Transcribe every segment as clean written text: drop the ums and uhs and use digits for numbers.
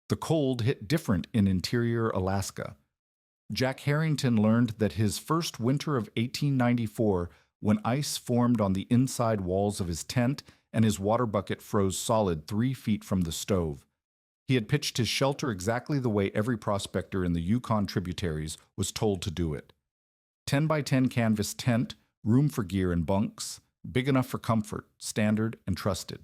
The cold hit different in interior Alaska. Jack Harrington learned that his first winter of 1894, when ice formed on the inside walls of his tent and his water bucket froze solid 3 feet from the stove. He had pitched his shelter exactly the way every prospector in the Yukon tributaries was told to do it. 10 by 10 canvas tent, room for gear and bunks, big enough for comfort, standard and trusted.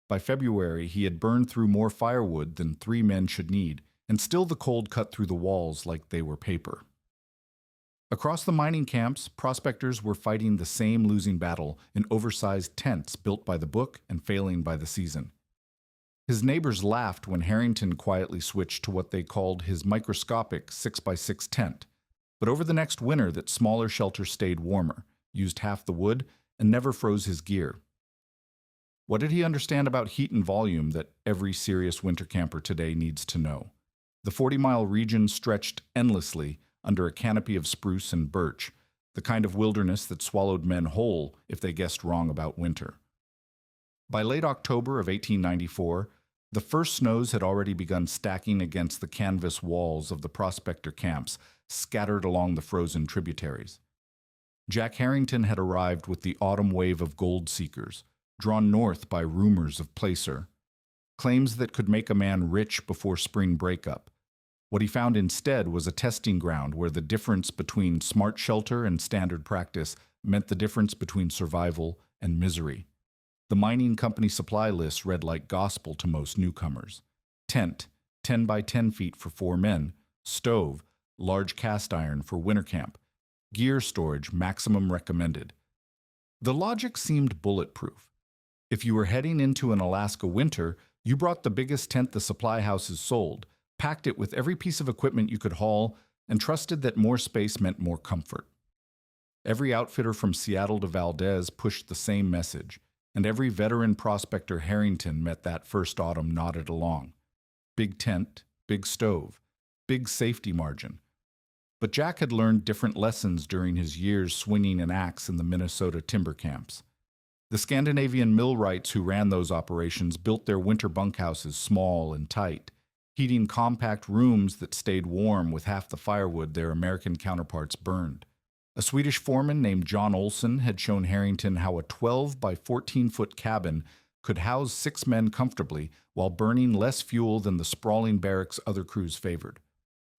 By February, he had burned through more firewood than 3 men should need, and still the cold cut through the walls like they were paper. Across the mining camps, prospectors were fighting the same losing battle in oversized tents built by the book and failing by the season. His neighbors laughed when Harrington quietly switched to what they called his microscopic 6x6 tent, but over the next winter that smaller shelter stayed warmer, used half the wood, and never froze his gear. What did he understand about heat and volume that every serious winter camper today needs to know? The 40-mile region stretched endlessly under a canopy of spruce and birch, the kind of wilderness that swallowed men whole if they guessed wrong about winter. By late October of 1894, the first snows had already begun stacking against the canvas walls of the prospector camps scattered along the frozen tributaries. Jack Harrington had arrived with the autumn wave of gold seekers, drawn north by rumors of placer, claims that could make a man rich before spring breakup. What he found instead was a testing ground where the difference between smart shelter and standard practice meant the difference between survival and misery. The mining company supply list read like gospel to most newcomers. Tent, 10 by 10 feet for 4 men. Stove, large cast iron for winter camp. Gear storage, maximum recommended. The logic seemed bulletproof. If you were heading into an Alaska winter, you brought the biggest tent the supply houses sold, packed it with every piece of equipment you could haul, and trusted that more space meant more comfort. Every outfitter from Seattle to Valdez pushed the same message, and every veteran prospector Harrington met that first autumn nodded along. Big tent, big stove, big safety margin. But Jack had learned different lessons during his years swinging an axe in the Minnesota timber camps. The Scandinavian millwrights who ran those operations built their winter bunkhouses small and tight, heating compact rooms that stayed warm with half the firewood their American counterparts burned. A Swedish foreman named John Olson had shown Harrington how a 12 by 14-foot cabin could house 6 men comfortably while burning less fuel than the sprawling barracks other crews favored.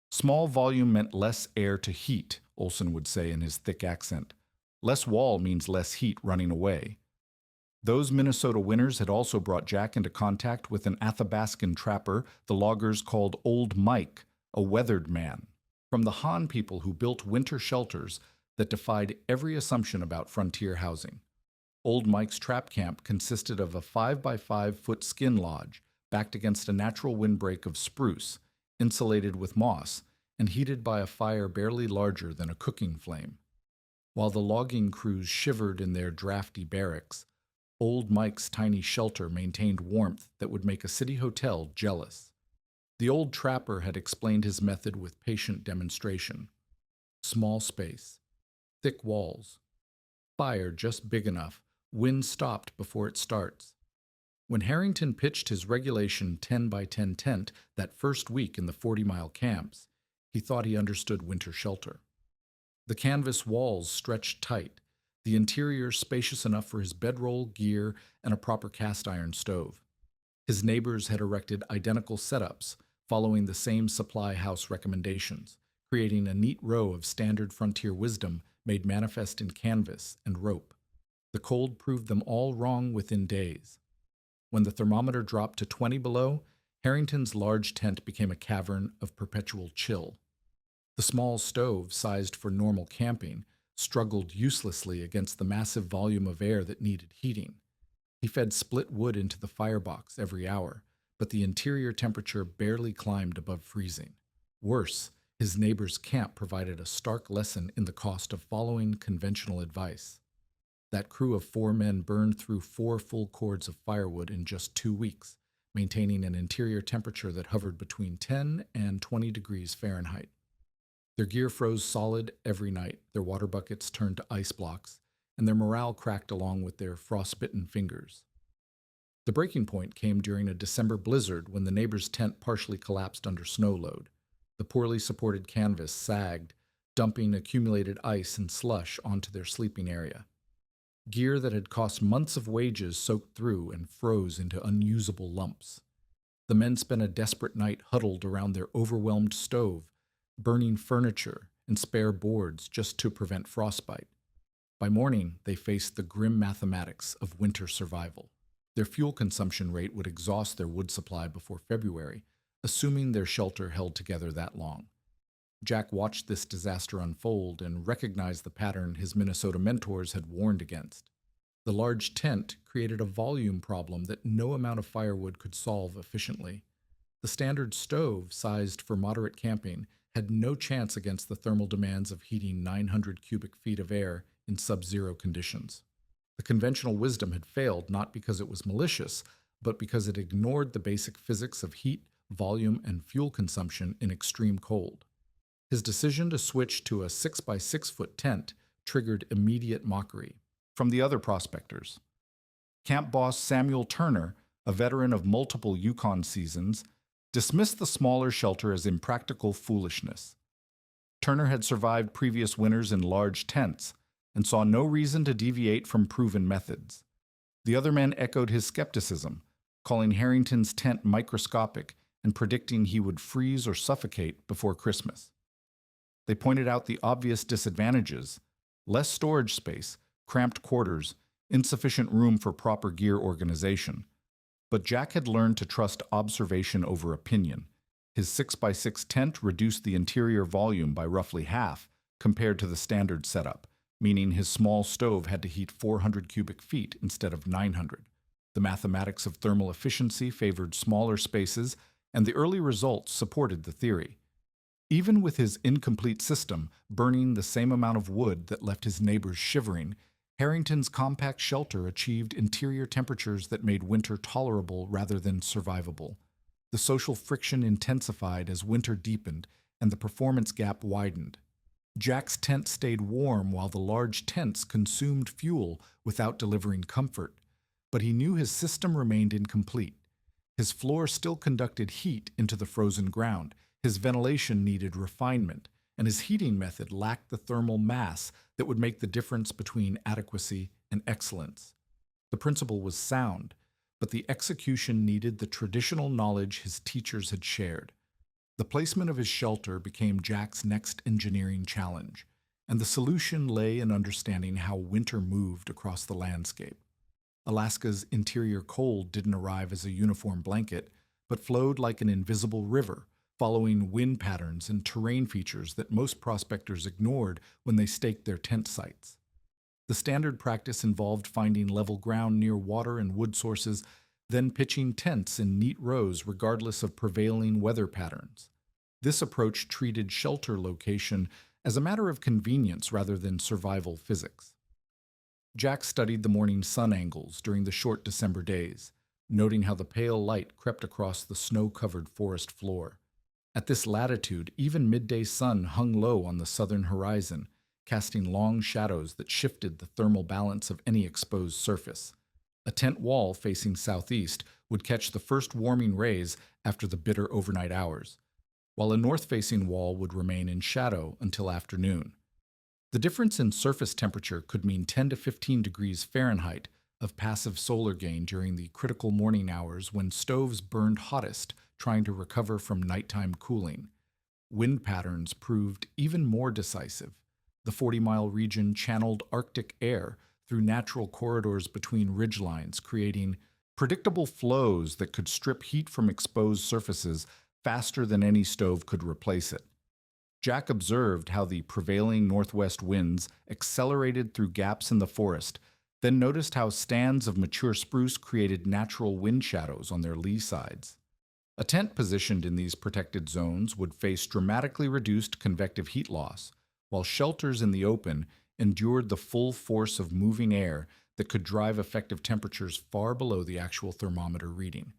Small volume meant less air to heat, Olson would say in his thick accent. Less wall means less heat running away. Those Minnesota winters had also brought Jack into contact with an Athabascan trapper the loggers called Old Mike, a weathered man, from the Han people who built winter shelters that defied every assumption about frontier housing. Old Mike's trap camp consisted of a 5 by 5-foot skin lodge backed against a natural windbreak of spruce, insulated with moss, and heated by a fire barely larger than a cooking flame. While the logging crews shivered in their drafty barracks, Old Mike's tiny shelter maintained warmth that would make a city hotel jealous. The old trapper had explained his method with patient demonstration. Small space, thick walls, fire just big enough, wind stopped before it starts. When Harrington pitched his regulation 10 by 10 tent that first week in the 40-mile camps, he thought he understood winter shelter. The canvas walls stretched tight, the interior spacious enough for his bedroll, gear, and a proper cast iron stove. His neighbors had erected identical setups, following the same supply house recommendations, creating a neat row of standard frontier wisdom made manifest in canvas and rope. The cold proved them all wrong within days. When the thermometer dropped to 20 below, Harrington's large tent became a cavern of perpetual chill. The small stove, sized for normal camping, struggled uselessly against the massive volume of air that needed heating. He fed split wood into the firebox every hour, but the interior temperature barely climbed above freezing. Worse, his neighbor's camp provided a stark lesson in the cost of following conventional advice. That crew of 4 men burned through 4 full cords of firewood in just 2 weeks, maintaining an interior temperature that hovered between 10 and 20 degrees Fahrenheit. Their gear froze solid every night, their water buckets turned to ice blocks, and their morale cracked along with their frostbitten fingers. The breaking point came during a December blizzard when the neighbor's tent partially collapsed under snow load. The poorly supported canvas sagged, dumping accumulated ice and slush onto their sleeping area. Gear that had cost months of wages soaked through and froze into unusable lumps. The men spent a desperate night huddled around their overwhelmed stove, burning furniture and spare boards just to prevent frostbite. By morning, they faced the grim mathematics of winter survival. Their fuel consumption rate would exhaust their wood supply before February, assuming their shelter held together that long. Jack watched this disaster unfold and recognized the pattern his Minnesota mentors had warned against. The large tent created a volume problem that no amount of firewood could solve efficiently. The standard stove, sized for moderate camping, had no chance against the thermal demands of heating 900 cubic feet of air in sub-zero conditions. The conventional wisdom had failed not because it was malicious, but because it ignored the basic physics of heat, volume, and fuel consumption in extreme cold. His decision to switch to a 6 by 6 foot tent triggered immediate mockery from the other prospectors. Camp boss Samuel Turner, a veteran of multiple Yukon seasons, dismissed the smaller shelter as impractical foolishness. Turner had survived previous winters in large tents and saw no reason to deviate from proven methods. The other men echoed his skepticism, calling Harrington's tent microscopic and predicting he would freeze or suffocate before Christmas. They pointed out the obvious disadvantages: less storage space, cramped quarters, insufficient room for proper gear organization. But Jack had learned to trust observation over opinion. His 6 by 6 tent reduced the interior volume by roughly half compared to the standard setup, meaning his small stove had to heat 400 cubic feet instead of 900. The mathematics of thermal efficiency favored smaller spaces, and the early results supported the theory. Even with his incomplete system, burning the same amount of wood that left his neighbors shivering, Harrington's compact shelter achieved interior temperatures that made winter tolerable rather than survivable. The social friction intensified as winter deepened, and the performance gap widened. Jack's tent stayed warm while the large tents consumed fuel without delivering comfort, but he knew his system remained incomplete. His floor still conducted heat into the frozen ground, his ventilation needed refinement, and his heating method lacked the thermal mass that would make the difference between adequacy and excellence. The principle was sound, but the execution needed the traditional knowledge his teachers had shared. The placement of his shelter became Jack's next engineering challenge, and the solution lay in understanding how winter moved across the landscape. Alaska's interior cold didn't arrive as a uniform blanket, but flowed like an invisible river, following wind patterns and terrain features that most prospectors ignored when they staked their tent sites. The standard practice involved finding level ground near water and wood sources, then pitching tents in neat rows regardless of prevailing weather patterns. This approach treated shelter location as a matter of convenience rather than survival physics. Jack studied the morning sun angles during the short December days, noting how the pale light crept across the snow-covered forest floor. At this latitude, even midday sun hung low on the southern horizon, casting long shadows that shifted the thermal balance of any exposed surface. A tent wall facing southeast would catch the first warming rays after the bitter overnight hours, while a north-facing wall would remain in shadow until afternoon. The difference in surface temperature could mean 10 to 15 degrees Fahrenheit of passive solar gain during the critical morning hours when stoves burned hottest, trying to recover from nighttime cooling. Wind patterns proved even more decisive. The 40-mile region channeled Arctic air through natural corridors between ridgelines, creating predictable flows that could strip heat from exposed surfaces faster than any stove could replace it. Jack observed how the prevailing northwest winds accelerated through gaps in the forest, then noticed how stands of mature spruce created natural wind shadows on their lee sides. A tent positioned in these protected zones would face dramatically reduced convective heat loss, while shelters in the open endured the full force of moving air that could drive effective temperatures far below the actual thermometer reading.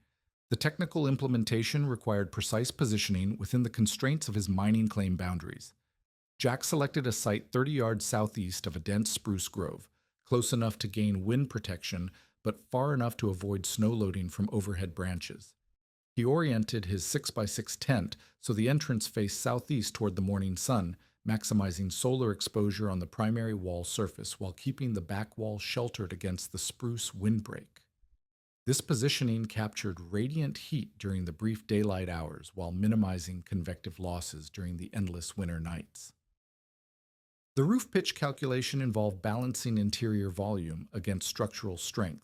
The technical implementation required precise positioning within the constraints of his mining claim boundaries. Jack selected a site 30 yards southeast of a dense spruce grove, close enough to gain wind protection but far enough to avoid snow loading from overhead branches. He oriented his 6x6 tent so the entrance faced southeast toward the morning sun, maximizing solar exposure on the primary wall surface while keeping the back wall sheltered against the spruce windbreak. This positioning captured radiant heat during the brief daylight hours while minimizing convective losses during the endless winter nights. The roof pitch calculation involved balancing interior volume against structural strength.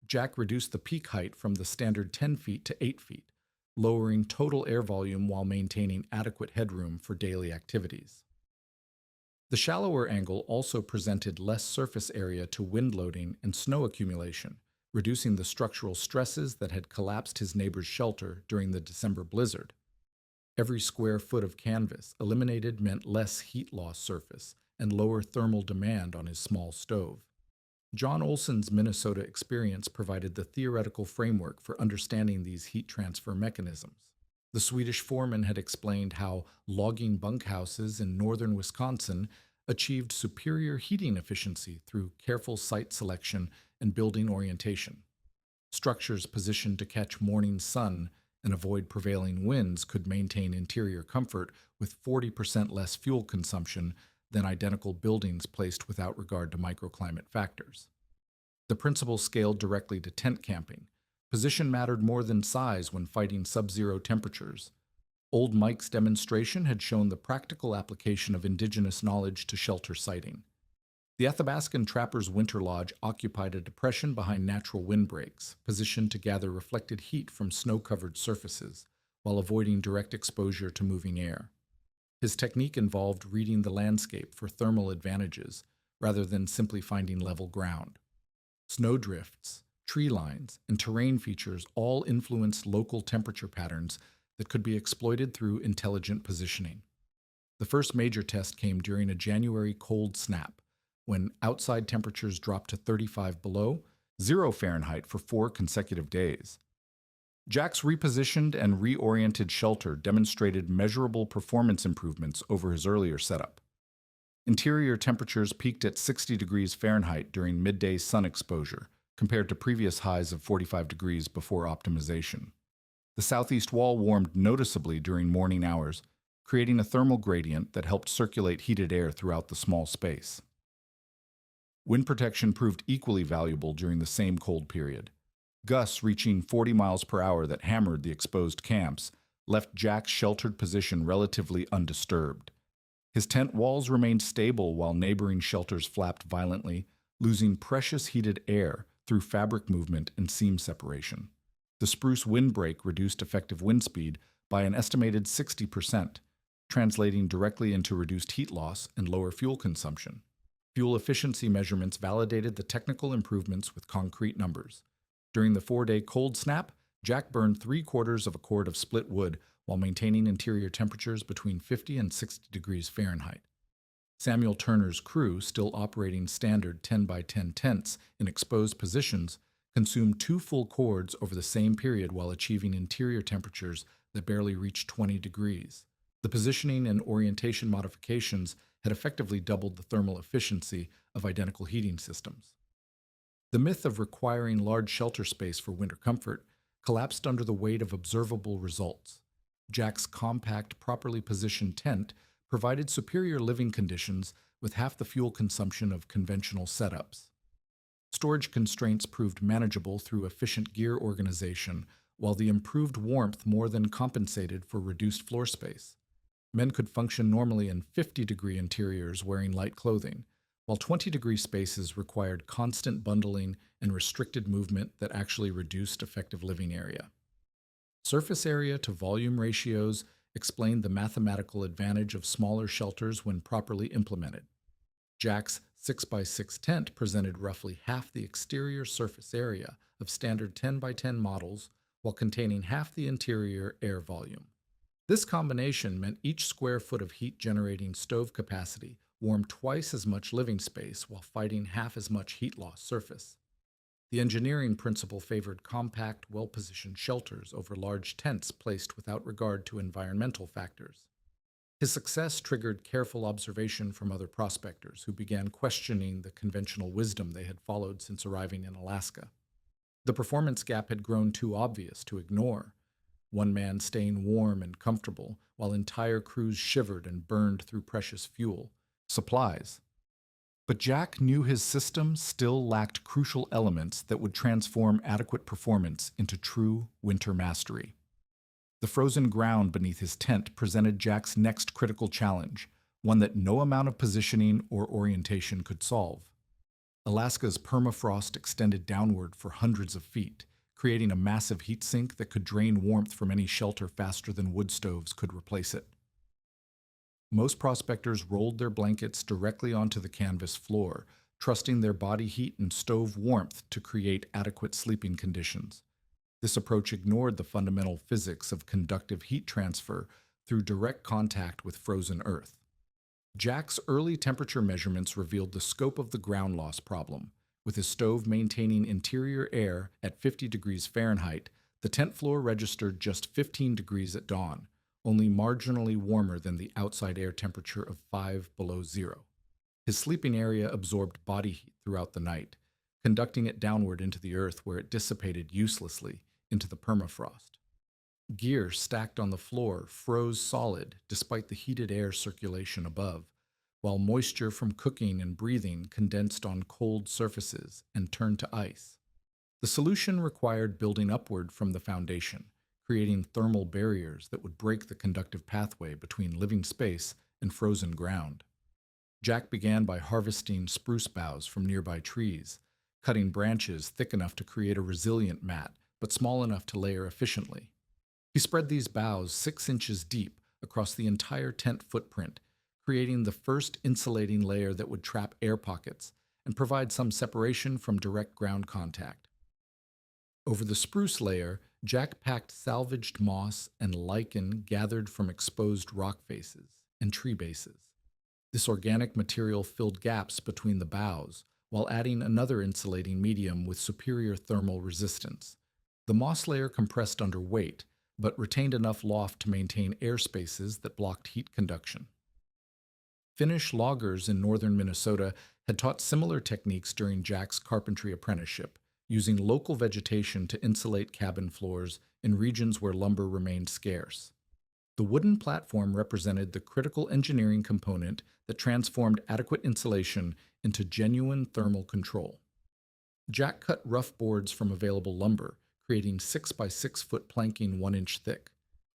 Jack reduced the peak height from the standard 10 feet to 8 feet, lowering total air volume while maintaining adequate headroom for daily activities. The shallower angle also presented less surface area to wind loading and snow accumulation, reducing the structural stresses that had collapsed his neighbor's shelter during the December blizzard. Every square foot of canvas eliminated meant less heat loss surface and lower thermal demand on his small stove. John Olson's Minnesota experience provided the theoretical framework for understanding these heat transfer mechanisms. The Swedish foreman had explained how logging bunkhouses in northern Wisconsin achieved superior heating efficiency through careful site selection and building orientation. Structures positioned to catch morning sun and avoid prevailing winds could maintain interior comfort with 40% less fuel consumption than identical buildings placed without regard to microclimate factors. The principle scaled directly to tent camping. Position mattered more than size when fighting sub-zero temperatures. Old Mike's demonstration had shown the practical application of indigenous knowledge to shelter siting. The Athabascan Trappers' Winter Lodge occupied a depression behind natural windbreaks, positioned to gather reflected heat from snow-covered surfaces, while avoiding direct exposure to moving air. His technique involved reading the landscape for thermal advantages, rather than simply finding level ground. Snowdrifts, tree lines, and terrain features all influenced local temperature patterns that could be exploited through intelligent positioning. The first major test came during a January cold snap, when outside temperatures dropped to 35 below, 0 Fahrenheit for 4 consecutive days. Jack's repositioned and reoriented shelter demonstrated measurable performance improvements over his earlier setup. Interior temperatures peaked at 60 degrees Fahrenheit during midday sun exposure, compared to previous highs of 45 degrees before optimization. The southeast wall warmed noticeably during morning hours, creating a thermal gradient that helped circulate heated air throughout the small space. Wind protection proved equally valuable during the same cold period. Gusts reaching 40 miles per hour that hammered the exposed camps left Jack's sheltered position relatively undisturbed. His tent walls remained stable while neighboring shelters flapped violently, losing precious heated air through fabric movement and seam separation. The spruce windbreak reduced effective wind speed by an estimated 60%, translating directly into reduced heat loss and lower fuel consumption. Fuel efficiency measurements validated the technical improvements with concrete numbers. During the 4-day cold snap, Jack burned 3/4 of a cord of split wood while maintaining interior temperatures between 50 and 60 degrees Fahrenheit. Samuel Turner's crew, still operating standard 10x10 tents in exposed positions, consumed 2 full cords over the same period while achieving interior temperatures that barely reached 20 degrees. The positioning and orientation modifications had effectively doubled the thermal efficiency of identical heating systems. The myth of requiring large shelter space for winter comfort collapsed under the weight of observable results. Jack's compact, properly positioned tent provided superior living conditions with half the fuel consumption of conventional setups. Storage constraints proved manageable through efficient gear organization, while the improved warmth more than compensated for reduced floor space. Men could function normally in 50-degree interiors wearing light clothing, while 20-degree spaces required constant bundling and restricted movement that actually reduced effective living area. Surface area to volume ratios explained the mathematical advantage of smaller shelters when properly implemented. Jack's 6x6 tent presented roughly half the exterior surface area of standard 10x10 models while containing half the interior air volume. This combination meant each square foot of heat-generating stove capacity warmed twice as much living space while fighting half as much heat loss surface. The engineering principle favored compact, well-positioned shelters over large tents placed without regard to environmental factors. His success triggered careful observation from other prospectors who began questioning the conventional wisdom they had followed since arriving in Alaska. The performance gap had grown too obvious to ignore, one man staying warm and comfortable while entire crews shivered and burned through precious fuel, supplies. But Jack knew his system still lacked crucial elements that would transform adequate performance into true winter mastery. The frozen ground beneath his tent presented Jack's next critical challenge, one that no amount of positioning or orientation could solve. Alaska's permafrost extended downward for hundreds of feet, creating a massive heat sink that could drain warmth from any shelter faster than wood stoves could replace it. Most prospectors rolled their blankets directly onto the canvas floor, trusting their body heat and stove warmth to create adequate sleeping conditions. This approach ignored the fundamental physics of conductive heat transfer through direct contact with frozen earth. Jack's early temperature measurements revealed the scope of the ground loss problem. With his stove maintaining interior air at 50 degrees Fahrenheit, the tent floor registered just 15 degrees at dawn, only marginally warmer than the outside air temperature of 5 below zero. His sleeping area absorbed body heat throughout the night, conducting it downward into the earth where it dissipated uselessly into the permafrost. Gear stacked on the floor froze solid despite the heated air circulation above, while moisture from cooking and breathing condensed on cold surfaces and turned to ice. The solution required building upward from the foundation, creating thermal barriers that would break the conductive pathway between living space and frozen ground. Jack began by harvesting spruce boughs from nearby trees, cutting branches thick enough to create a resilient mat, but small enough to layer efficiently. He spread these boughs 6 inches deep across the entire tent footprint, creating the first insulating layer that would trap air pockets and provide some separation from direct ground contact. Over the spruce layer, Jack packed salvaged moss and lichen gathered from exposed rock faces and tree bases. This organic material filled gaps between the boughs, while adding another insulating medium with superior thermal resistance. The moss layer compressed under weight, but retained enough loft to maintain air spaces that blocked heat conduction. Finnish loggers in northern Minnesota had taught similar techniques during Jack's carpentry apprenticeship, using local vegetation to insulate cabin floors in regions where lumber remained scarce. The wooden platform represented the critical engineering component that transformed adequate insulation into genuine thermal control. Jack cut rough boards from available lumber, creating 6 by 6 foot planking 1 inch thick.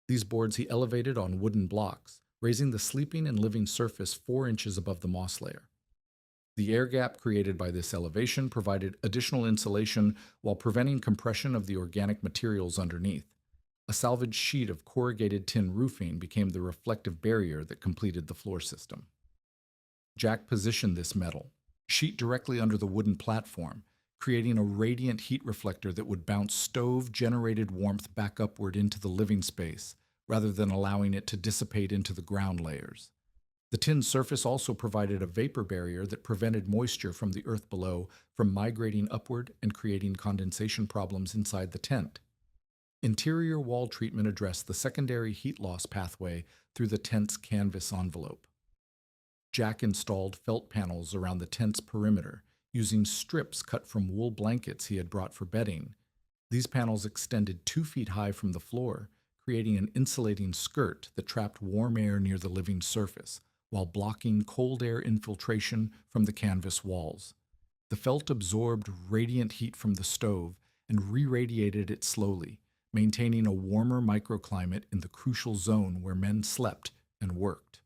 These boards he elevated on wooden blocks, raising the sleeping and living surface 4 inches above the moss layer. The air gap created by this elevation provided additional insulation while preventing compression of the organic materials underneath. A salvaged sheet of corrugated tin roofing became the reflective barrier that completed the floor system. Jack positioned this metal sheet directly under the wooden platform, creating a radiant heat reflector that would bounce stove-generated warmth back upward into the living space, rather than allowing it to dissipate into the ground layers. The tin surface also provided a vapor barrier that prevented moisture from the earth below from migrating upward and creating condensation problems inside the tent. Interior wall treatment addressed the secondary heat loss pathway through the tent's canvas envelope. Jack installed felt panels around the tent's perimeter, using strips cut from wool blankets he had brought for bedding. These panels extended 2 feet high from the floor, creating an insulating skirt that trapped warm air near the living surface, while blocking cold air infiltration from the canvas walls. The felt absorbed radiant heat from the stove and re-radiated it slowly, maintaining a warmer microclimate in the crucial zone where men slept and worked.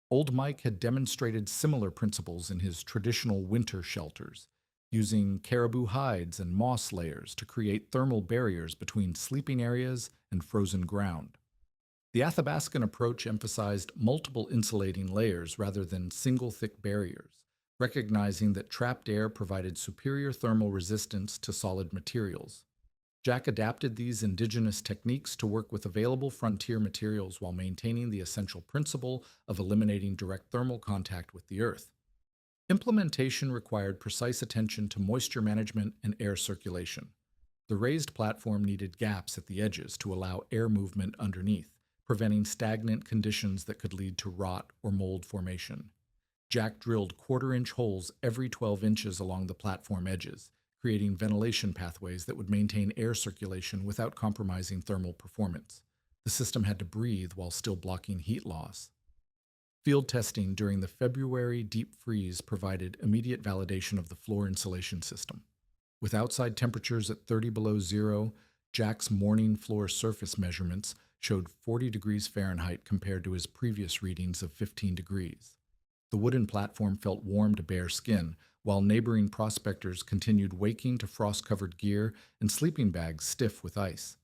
Old Mike had demonstrated similar principles in his traditional winter shelters, using caribou hides and moss layers to create thermal barriers between sleeping areas and frozen ground. The Athabascan approach emphasized multiple insulating layers rather than single thick barriers, recognizing that trapped air provided superior thermal resistance to solid materials. Jack adapted these indigenous techniques to work with available frontier materials while maintaining the essential principle of eliminating direct thermal contact with the earth. Implementation required precise attention to moisture management and air circulation. The raised platform needed gaps at the edges to allow air movement underneath, preventing stagnant conditions that could lead to rot or mold formation. Jack drilled 1/4-inch holes every 12 inches along the platform edges, creating ventilation pathways that would maintain air circulation without compromising thermal performance. The system had to breathe while still blocking heat loss. Field testing during the February deep freeze provided immediate validation of the floor insulation system. With outside temperatures at 30 below zero, Jack's morning floor surface measurements showed 40 degrees Fahrenheit compared to his previous readings of 15 degrees. The wooden platform felt warm to bare skin, while neighboring prospectors continued waking to frost-covered gear and sleeping bags stiff with ice.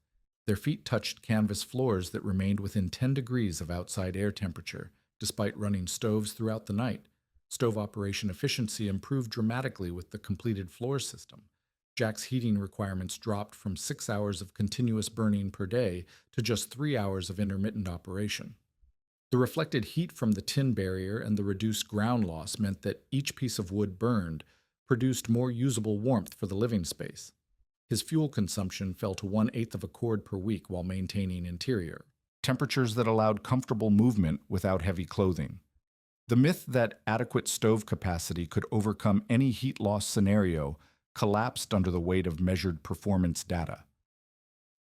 Their feet touched canvas floors that remained within 10 degrees of outside air temperature, despite running stoves throughout the night. Stove operation efficiency improved dramatically with the completed floor system. Jack's heating requirements dropped from 6 hours of continuous burning per day to just 3 hours of intermittent operation. The reflected heat from the tin barrier and the reduced ground loss meant that each piece of wood burned produced more usable warmth for the living space. His fuel consumption fell to 1/8 of a cord per week while maintaining interior, temperatures that allowed comfortable movement without heavy clothing. The myth that adequate stove capacity could overcome any heat loss scenario collapsed under the weight of measured performance data.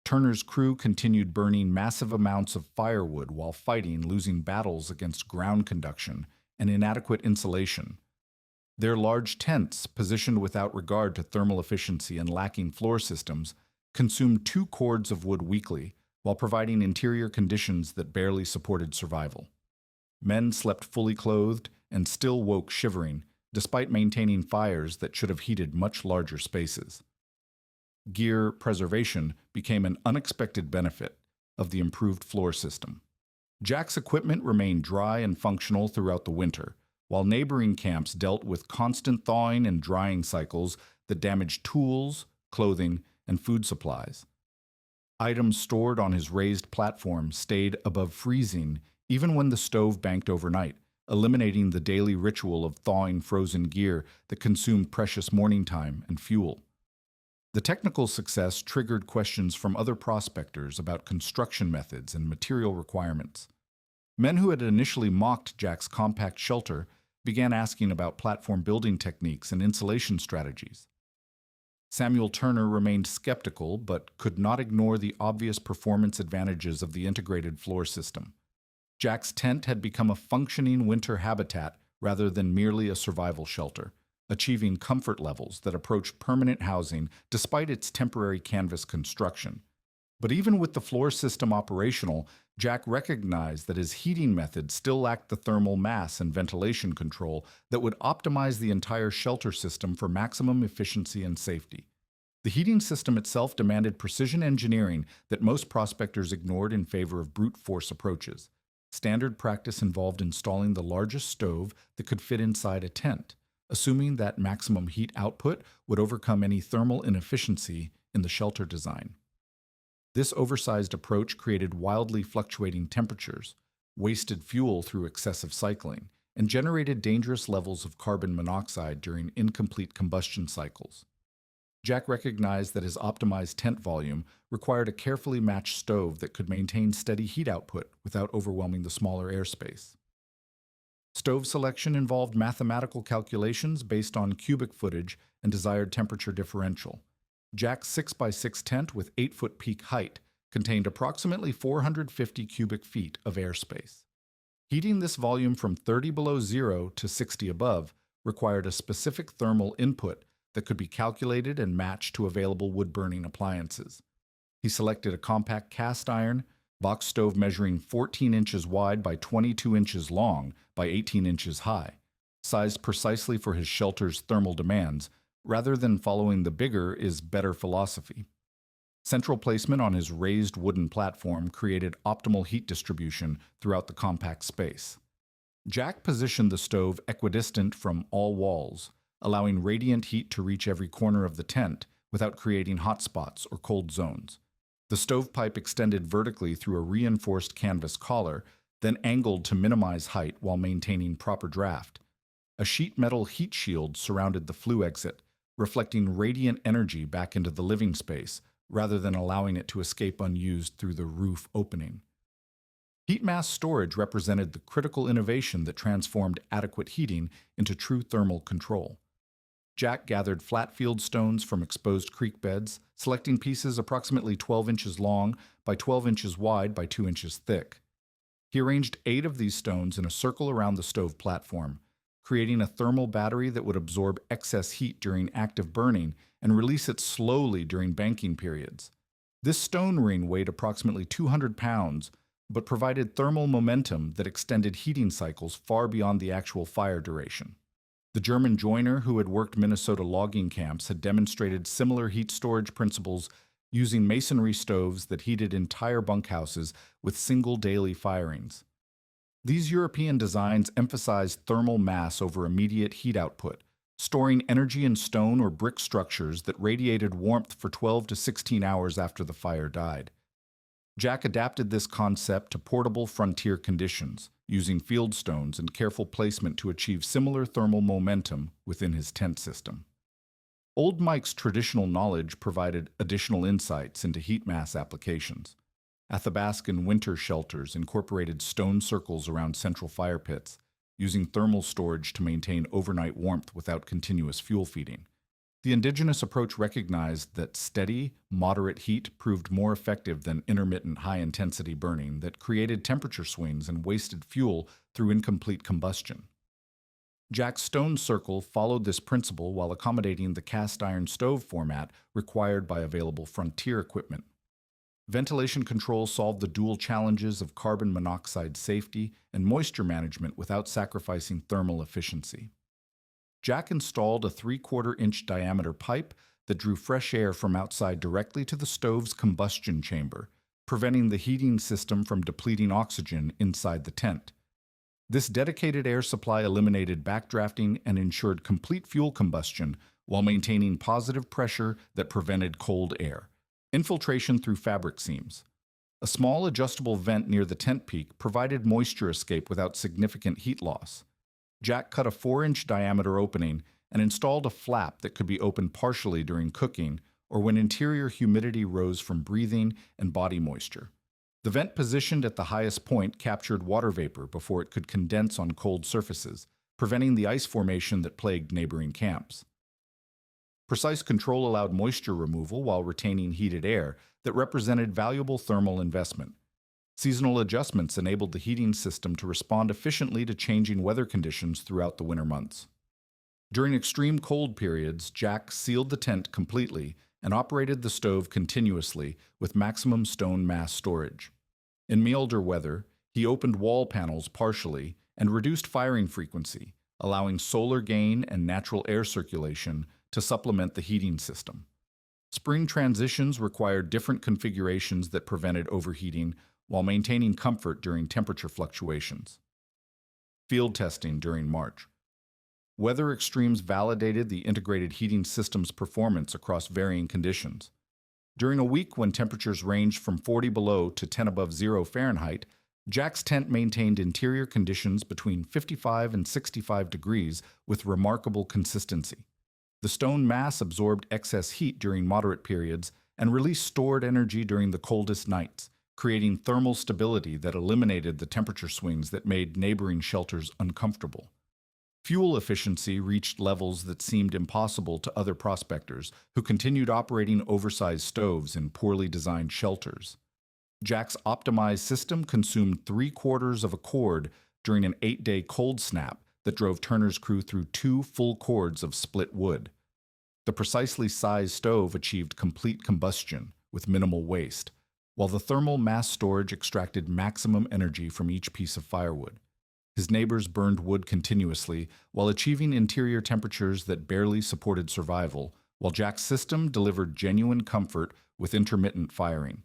Turner's crew continued burning massive amounts of firewood while fighting losing battles against ground conduction and inadequate insulation. Their large tents, positioned without regard to thermal efficiency and lacking floor systems, consumed 2 cords of wood weekly while providing interior conditions that barely supported survival. Men slept fully clothed and still woke shivering, despite maintaining fires that should have heated much larger spaces. Gear preservation became an unexpected benefit of the improved floor system. Jack's equipment remained dry and functional throughout the winter, while neighboring camps dealt with constant thawing and drying cycles that damaged tools, clothing, and food supplies. Items stored on his raised platform stayed above freezing even when the stove banked overnight, eliminating the daily ritual of thawing frozen gear that consumed precious morning time and fuel. The technical success triggered questions from other prospectors about construction methods and material requirements. Men who had initially mocked Jack's compact shelter began asking about platform building techniques and insulation strategies. Samuel Turner remained skeptical but could not ignore the obvious performance advantages of the integrated floor system. Jack's tent had become a functioning winter habitat rather than merely a survival shelter, achieving comfort levels that approached permanent housing despite its temporary canvas construction. But even with the floor system operational, Jack recognized that his heating method still lacked the thermal mass and ventilation control that would optimize the entire shelter system for maximum efficiency and safety. The heating system itself demanded precision engineering that most prospectors ignored in favor of brute force approaches. Standard practice involved installing the largest stove that could fit inside a tent, assuming that maximum heat output would overcome any thermal inefficiency in the shelter design. This oversized approach created wildly fluctuating temperatures, wasted fuel through excessive cycling, and generated dangerous levels of carbon monoxide during incomplete combustion cycles. Jack recognized that his optimized tent volume required a carefully matched stove that could maintain steady heat output without overwhelming the smaller airspace. Stove selection involved mathematical calculations based on cubic footage and desired temperature differential. Jack's 6x6 tent with 8-foot peak height contained approximately 450 cubic feet of airspace. Heating this volume from 30 below zero to 60 above required a specific thermal input that could be calculated and matched to available wood-burning appliances. He selected a compact cast iron box stove measuring 14 inches wide by 22 inches long by 18 inches high, sized precisely for his shelter's thermal demands, rather than following the bigger is better philosophy. Central placement on his raised wooden platform created optimal heat distribution throughout the compact space. Jack positioned the stove equidistant from all walls, allowing radiant heat to reach every corner of the tent without creating hot spots or cold zones. The stovepipe extended vertically through a reinforced canvas collar, then angled to minimize height while maintaining proper draft. A sheet metal heat shield surrounded the flue exit, reflecting radiant energy back into the living space rather than allowing it to escape unused through the roof opening. Heat mass storage represented the critical innovation that transformed adequate heating into true thermal control. Jack gathered flat field stones from exposed creek beds, selecting pieces approximately 12 inches long by 12 inches wide by 2 inches thick. He arranged 8 of these stones in a circle around the stove platform, creating a thermal battery that would absorb excess heat during active burning and release it slowly during banking periods. This stone ring weighed approximately 200 pounds, but provided thermal momentum that extended heating cycles far beyond the actual fire duration. The German joiner who had worked Minnesota logging camps had demonstrated similar heat storage principles using masonry stoves that heated entire bunkhouses with single daily firings. These European designs emphasized thermal mass over immediate heat output, storing energy in stone or brick structures that radiated warmth for 12 to 16 hours after the fire died. Jack adapted this concept to portable frontier conditions, using field stones and careful placement to achieve similar thermal momentum within his tent system. Old Mike's traditional knowledge provided additional insights into heat mass applications. Athabascan winter shelters incorporated stone circles around central fire pits, using thermal storage to maintain overnight warmth without continuous fuel feeding. The indigenous approach recognized that steady, moderate heat proved more effective than intermittent high-intensity burning that created temperature swings and wasted fuel through incomplete combustion. Jack's stone circle followed this principle while accommodating the cast iron stove format required by available frontier equipment. Ventilation control solved the dual challenges of carbon monoxide safety and moisture management without sacrificing thermal efficiency. Jack installed a 3/4-inch diameter pipe that drew fresh air from outside directly to the stove's combustion chamber, preventing the heating system from depleting oxygen inside the tent. This dedicated air supply eliminated backdrafting and ensured complete fuel combustion while maintaining positive pressure that prevented cold air. Infiltration through fabric seams. A small adjustable vent near the tent peak provided moisture escape without significant heat loss. Jack cut a 4-inch diameter opening and installed a flap that could be opened partially during cooking or when interior humidity rose from breathing and body moisture. The vent positioned at the highest point captured water vapor before it could condense on cold surfaces, preventing the ice formation that plagued neighboring camps. Precise control allowed moisture removal while retaining heated air that represented valuable thermal investment. Seasonal adjustments enabled the heating system to respond efficiently to changing weather conditions throughout the winter months. During extreme cold periods, Jack sealed the tent completely and operated the stove continuously with maximum stone mass storage. In milder weather, he opened wall panels partially and reduced firing frequency, allowing solar gain and natural air circulation to supplement the heating system. Spring transitions required different configurations that prevented overheating while maintaining comfort during temperature fluctuations. Field testing during March. Weather extremes validated the integrated heating system's performance across varying conditions. During a week when temperatures ranged from 40 below to 10 above 0 Fahrenheit, Jack's tent maintained interior conditions between 55 and 65 degrees with remarkable consistency. The stone mass absorbed excess heat during moderate periods and released stored energy during the coldest nights, creating thermal stability that eliminated the temperature swings that made neighboring shelters uncomfortable. Fuel efficiency reached levels that seemed impossible to other prospectors who continued operating oversized stoves in poorly designed shelters. Jack's optimized system consumed 3/4 of a cord during an 8-day cold snap that drove Turner's crew through 2 full cords of split wood. The precisely sized stove achieved complete combustion with minimal waste, while the thermal mass storage extracted maximum energy from each piece of firewood. His neighbors burned wood continuously while achieving interior temperatures that barely supported survival, while Jack's system delivered genuine comfort with intermittent firing.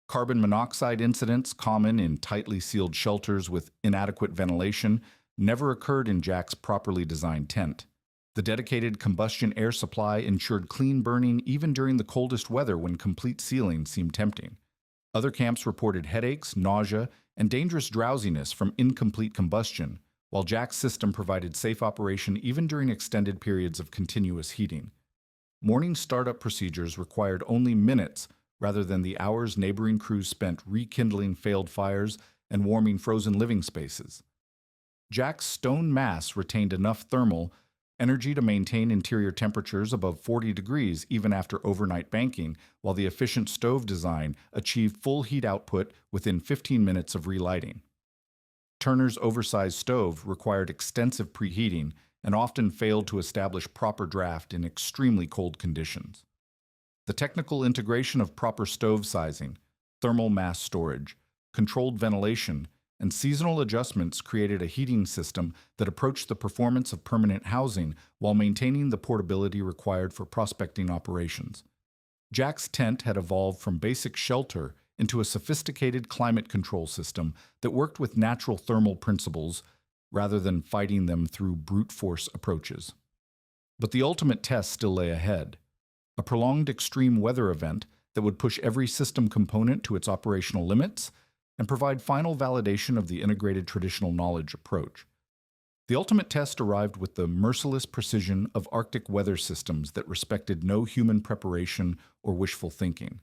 Carbon monoxide incidents, common in tightly sealed shelters with inadequate ventilation, never occurred in Jack's properly designed tent. The dedicated combustion air supply ensured clean burning even during the coldest weather when complete sealing seemed tempting. Other camps reported headaches, nausea, and dangerous drowsiness from incomplete combustion, while Jack's system provided safe operation even during extended periods of continuous heating. Morning startup procedures required only minutes rather than the hours neighboring crews spent rekindling failed fires and warming frozen living spaces. Jack's stone mass retained enough thermal energy to maintain interior temperatures above 40 degrees even after overnight banking, while the efficient stove design achieved full heat output within 15 minutes of relighting. Turner's oversized stove required extensive preheating and often failed to establish proper draft in extremely cold conditions. The technical integration of proper stove sizing, thermal mass storage, controlled ventilation, and seasonal adjustments created a heating system that approached the performance of permanent housing while maintaining the portability required for prospecting operations. Jack's tent had evolved from basic shelter into a sophisticated climate control system that worked with natural thermal principles rather than fighting them through brute force approaches. But the ultimate test still lay ahead: a prolonged extreme weather event that would push every system component to its operational limits and provide final validation of the integrated traditional knowledge approach. The ultimate test arrived with the merciless precision of Arctic weather systems that respected no human preparation or wishful thinking.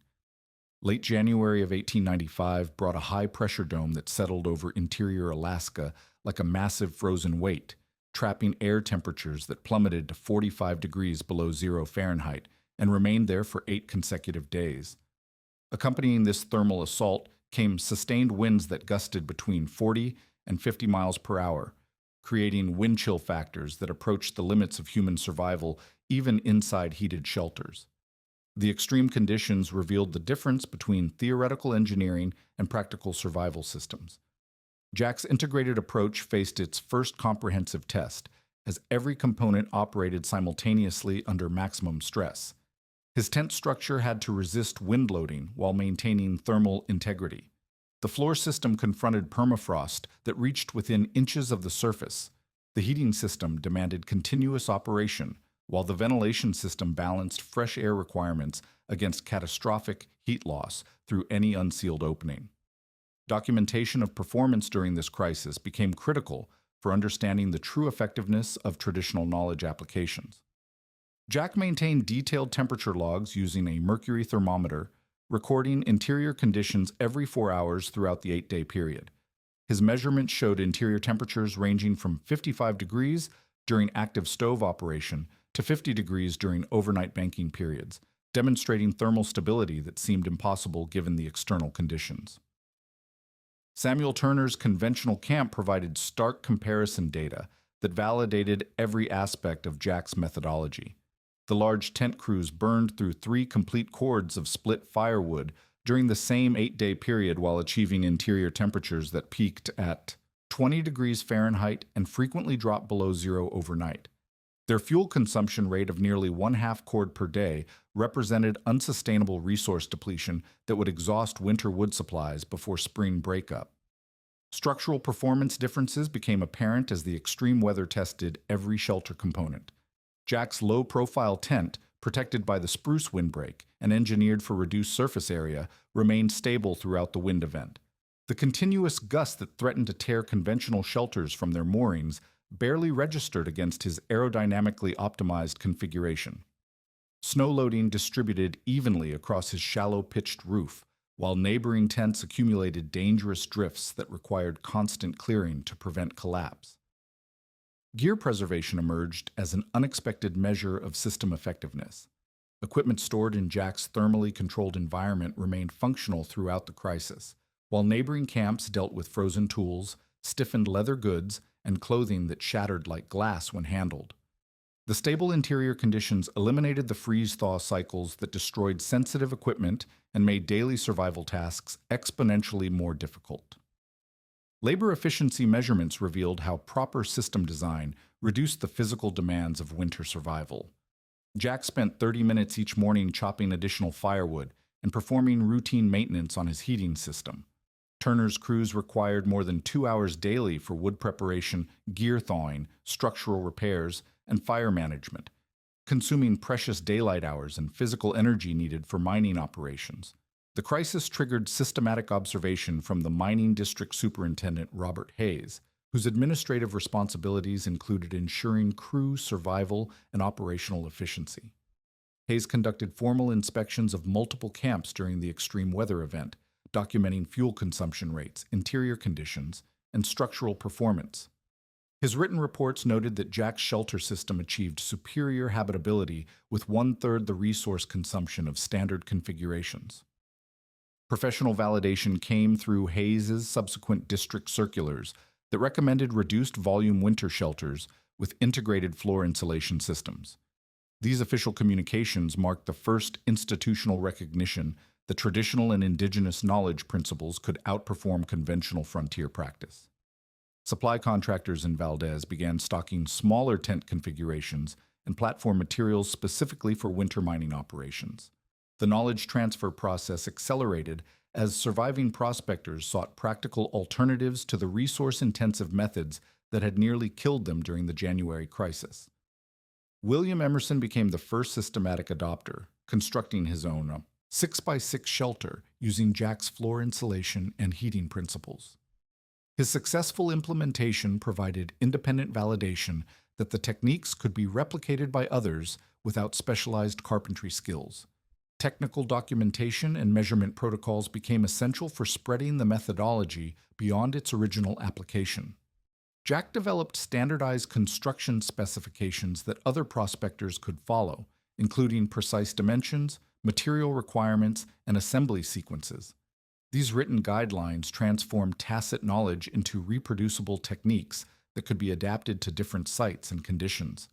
Late January of 1895 brought a high-pressure dome that settled over interior Alaska like a massive frozen weight, trapping air temperatures that plummeted to 45 degrees below 0 Fahrenheit and remained there for 8 consecutive days. Accompanying this thermal assault came sustained winds that gusted between 40 and 50 miles per hour, creating wind chill factors that approached the limits of human survival even inside heated shelters. The extreme conditions revealed the difference between theoretical engineering and practical survival systems. Jack's integrated approach faced its first comprehensive test, as every component operated simultaneously under maximum stress. His tent structure had to resist wind loading while maintaining thermal integrity. The floor system confronted permafrost that reached within inches of the surface. The heating system demanded continuous operation, while the ventilation system balanced fresh air requirements against catastrophic heat loss through any unsealed opening. Documentation of performance during this crisis became critical for understanding the true effectiveness of traditional knowledge applications. Jack maintained detailed temperature logs using a mercury thermometer, recording interior conditions every 4 hours throughout the 8-day period. His measurements showed interior temperatures ranging from 55 degrees during active stove operation to 50 degrees during overnight banking periods, demonstrating thermal stability that seemed impossible given the external conditions. Samuel Turner's conventional camp provided stark comparison data that validated every aspect of Jack's methodology. The large tent crews burned through 3 complete cords of split firewood during the same 8-day period while achieving interior temperatures that peaked at 20 degrees Fahrenheit and frequently dropped below 0 overnight. Their fuel consumption rate of nearly 1/2 cord per day represented unsustainable resource depletion that would exhaust winter wood supplies before spring breakup. Structural performance differences became apparent as the extreme weather tested every shelter component. Jack's low-profile tent, protected by the spruce windbreak and engineered for reduced surface area, remained stable throughout the wind event. The continuous gusts that threatened to tear conventional shelters from their moorings barely registered against his aerodynamically optimized configuration. Snow loading distributed evenly across his shallow-pitched roof, while neighboring tents accumulated dangerous drifts that required constant clearing to prevent collapse. Gear preservation emerged as an unexpected measure of system effectiveness. Equipment stored in Jack's thermally controlled environment remained functional throughout the crisis, while neighboring camps dealt with frozen tools, stiffened leather goods, and clothing that shattered like glass when handled. The stable interior conditions eliminated the freeze-thaw cycles that destroyed sensitive equipment and made daily survival tasks exponentially more difficult. Labor efficiency measurements revealed how proper system design reduced the physical demands of winter survival. Jack spent 30 minutes each morning chopping additional firewood and performing routine maintenance on his heating system. Turner's crews required more than 2 hours daily for wood preparation, gear thawing, structural repairs, and fire management, consuming precious daylight hours and physical energy needed for mining operations. The crisis triggered systematic observation from the mining district superintendent Robert Hayes, whose administrative responsibilities included ensuring crew survival and operational efficiency. Hayes conducted formal inspections of multiple camps during the extreme weather event, documenting fuel consumption rates, interior conditions, and structural performance. His written reports noted that Jack's shelter system achieved superior habitability with one-third the resource consumption of standard configurations. Professional validation came through Hayes's subsequent district circulars that recommended reduced volume winter shelters with integrated floor insulation systems. These official communications marked the first institutional recognition that traditional and indigenous knowledge principles could outperform conventional frontier practice. Supply contractors in Valdez began stocking smaller tent configurations and platform materials specifically for winter mining operations. The knowledge transfer process accelerated as surviving prospectors sought practical alternatives to the resource-intensive methods that had nearly killed them during the January crisis. William Emerson became the first systematic adopter, constructing his own 6x6 shelter using Jack's floor insulation and heating principles. His successful implementation provided independent validation that the techniques could be replicated by others without specialized carpentry skills. Technical documentation and measurement protocols became essential for spreading the methodology beyond its original application. Jack developed standardized construction specifications that other prospectors could follow, including precise dimensions, material requirements, and assembly sequences. These written guidelines transformed tacit knowledge into reproducible techniques that could be adapted to different sites and conditions.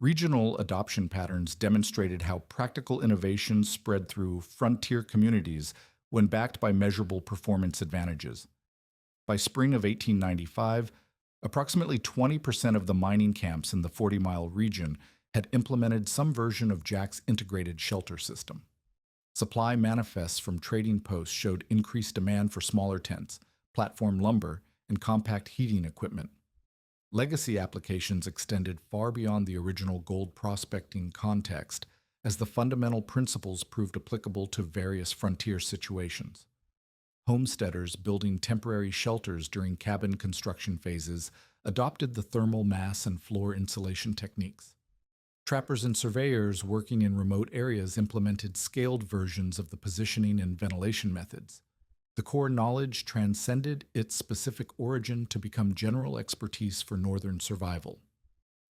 Regional adoption patterns demonstrated how practical innovations spread through frontier communities when backed by measurable performance advantages. By spring of 1895, approximately 20% of the mining camps in the 40-mile region had implemented some version of Jack's integrated shelter system. Supply manifests from trading posts showed increased demand for smaller tents, platform lumber, and compact heating equipment. Legacy applications extended far beyond the original gold prospecting context, as the fundamental principles proved applicable to various frontier situations. Homesteaders building temporary shelters during cabin construction phases adopted the thermal mass and floor insulation techniques. Trappers and surveyors working in remote areas implemented scaled versions of the positioning and ventilation methods. The core knowledge transcended its specific origin to become general expertise for northern survival.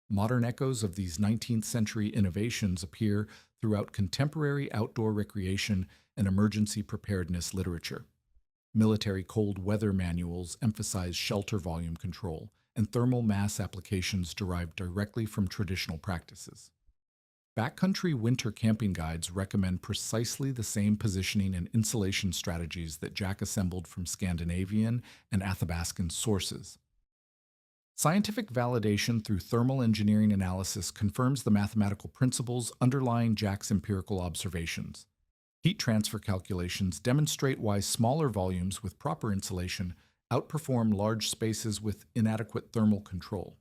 Modern echoes of these 19th century innovations appear throughout contemporary outdoor recreation and emergency preparedness literature. Military cold weather manuals emphasize shelter volume control, and thermal mass applications derived directly from traditional practices. Backcountry winter camping guides recommend precisely the same positioning and insulation strategies that Jack assembled from Scandinavian and Athabascan sources. Scientific validation through thermal engineering analysis confirms the mathematical principles underlying Jack's empirical observations. Heat transfer calculations demonstrate why smaller volumes with proper insulation outperform large spaces with inadequate thermal control.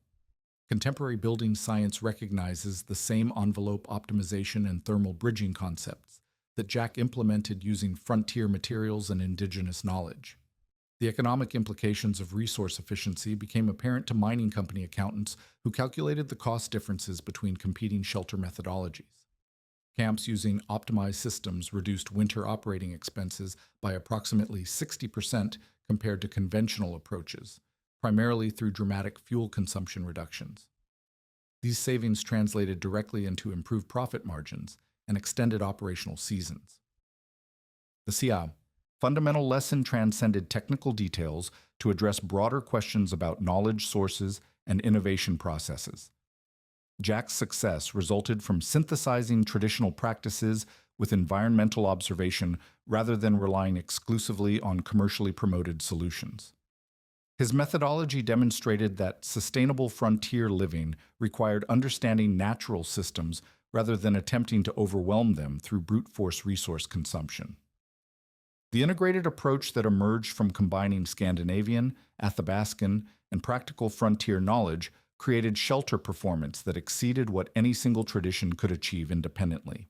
Contemporary building science recognizes the same envelope optimization and thermal bridging concepts that Jack implemented using frontier materials and indigenous knowledge. The economic implications of resource efficiency became apparent to mining company accountants who calculated the cost differences between competing shelter methodologies. Camps using optimized systems reduced winter operating expenses by approximately 60% compared to conventional approaches, primarily through dramatic fuel consumption reductions. These savings translated directly into improved profit margins and extended operational seasons. The SIA fundamental lesson transcended technical details to address broader questions about knowledge sources and innovation processes. Jack's success resulted from synthesizing traditional practices with environmental observation rather than relying exclusively on commercially promoted solutions. His methodology demonstrated that sustainable frontier living required understanding natural systems rather than attempting to overwhelm them through brute force resource consumption. The integrated approach that emerged from combining Scandinavian, Athabascan, and practical frontier knowledge created shelter performance that exceeded what any single tradition could achieve independently.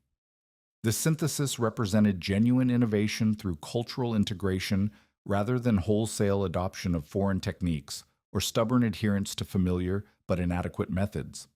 This synthesis represented genuine innovation through cultural integration rather than wholesale adoption of foreign techniques or stubborn adherence to familiar but inadequate methods.